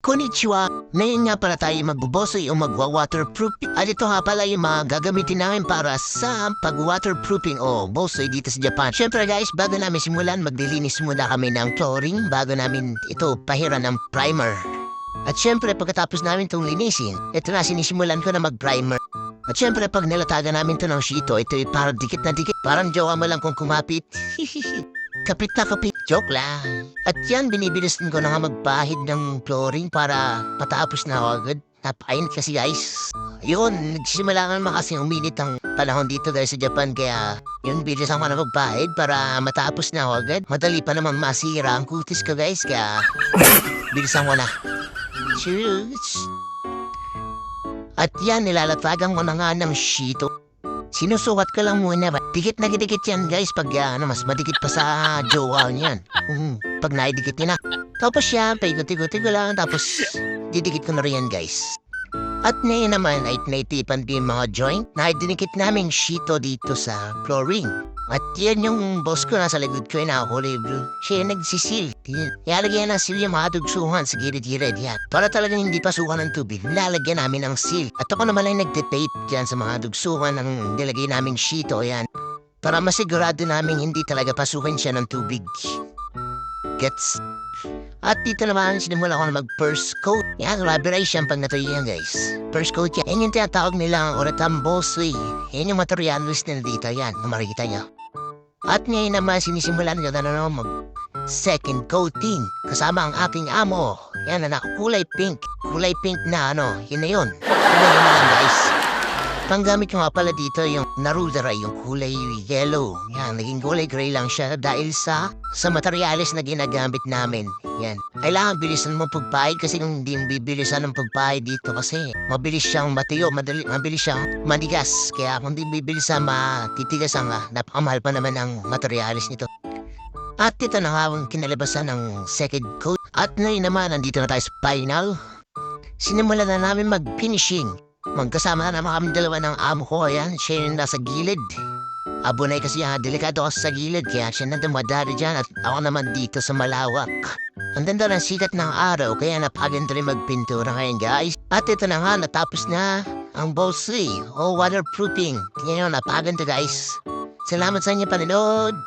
Konnichiwa! Ngayon nga pala tayo magbubosoy o magwa-waterproof. At ito nga pala yung mga gagamitin namin para sa pag-waterproofing o bosoy dito sa Japan. Siyempre guys, bago namin simulan, maglilinis muna kami ng flooring bago namin ito pahiran ng primer. At siyempre pagkatapos namin itong linisin, ito na sinisimulan ko na mag-primer. At siyempre pag nilatagan namin ito ng shito, ito ay parang dikit na dikit. Parang jowa mo lang kung kumapit. Kapit na kapit, joke lang. At yan, binibilisan ko na nga magpahid ng flooring para patapos na ako agad. Napainit kasi guys. Yun, nagsimula naman kasi uminit ang panahon dito guys sa Japan. Kaya yun, bilisan ko na magpahid para matapos na ako agad. Madali pa naman masira ang kutis ko guys. Kaya bilisan ko na. Cheers! At yan, nilalatagan ko na nga ng shito. Sinusukat ko lang muna ba? Dikit na dikit yan guys pag mas madikit pa sa jowa niyan. Pag naidikit niya na. Tapos yan, paikot-ikot ko lang tapos didikit ko na rin yan guys. At ngayon naman ay naitipan din mga joint na dinikit naming shito dito sa flooring. At yan yung boss ko nasa likod ko na kulay blue. Siya yung nagsisil. Ilalagyan ng seal yung mga dugsuhan sa gilid-gilid yan. Para talagang hindi pasukan ng tubig, nilalagyan namin ng seal. At ako naman ay nagtitape dyan sa mga dugsuhan ng nilagay naming shito yan. Para masigurado namin hindi talaga pasukan siya ng tubig. Gets? At dito naman sinimula ko na mag-first coat. Yan, rubberized siyang pag natuloy yan guys. First coat yan. Yan yung tinatawag nilang Oratam Bosoy. Yan yung materials nila dito yan. Na makikita niyo. At ngayon naman sinisimulan nyo na mag-second coating. Kasama ang aking amo. Yan na kulay pink. Kulay pink na yun na yun. Yun na lang guys. Panggamit ko nga pala dito yung Narudera, yung kulay yellow. Yan, naging kulay gray lang siya dahil sa materyales na ginagamit namin. Yan. Kailangan bilisan mo pagpahid kasi kung hindi mo bibilisan ng pagpahid dito kasi mabilis siyang matiyo, mabilis siyang manigas. Kaya kung hindi bibilisan, matitigas ang napakamahal pa naman ang materyales nito. At ito na nga ang kinalabasan ng second coat. At ngayon naman, nandito na tayo sa final. Sinimulan na namin mag-finishing. Magkasama na naman kami dalawa ng amo ko. Ayan, siya yung nasa gilid. Abunay kasi delikado ako sa gilid. Kaya siya na dumadari dyan at ako naman dito sa malawak. Ang ganda ng sikat ng araw. Kaya napaganda rin magpintura ngayon guys. At ito na nga, natapos na ang bosoy o waterproofing. Ngayon, napaganda guys. Salamat sa inyo panonood.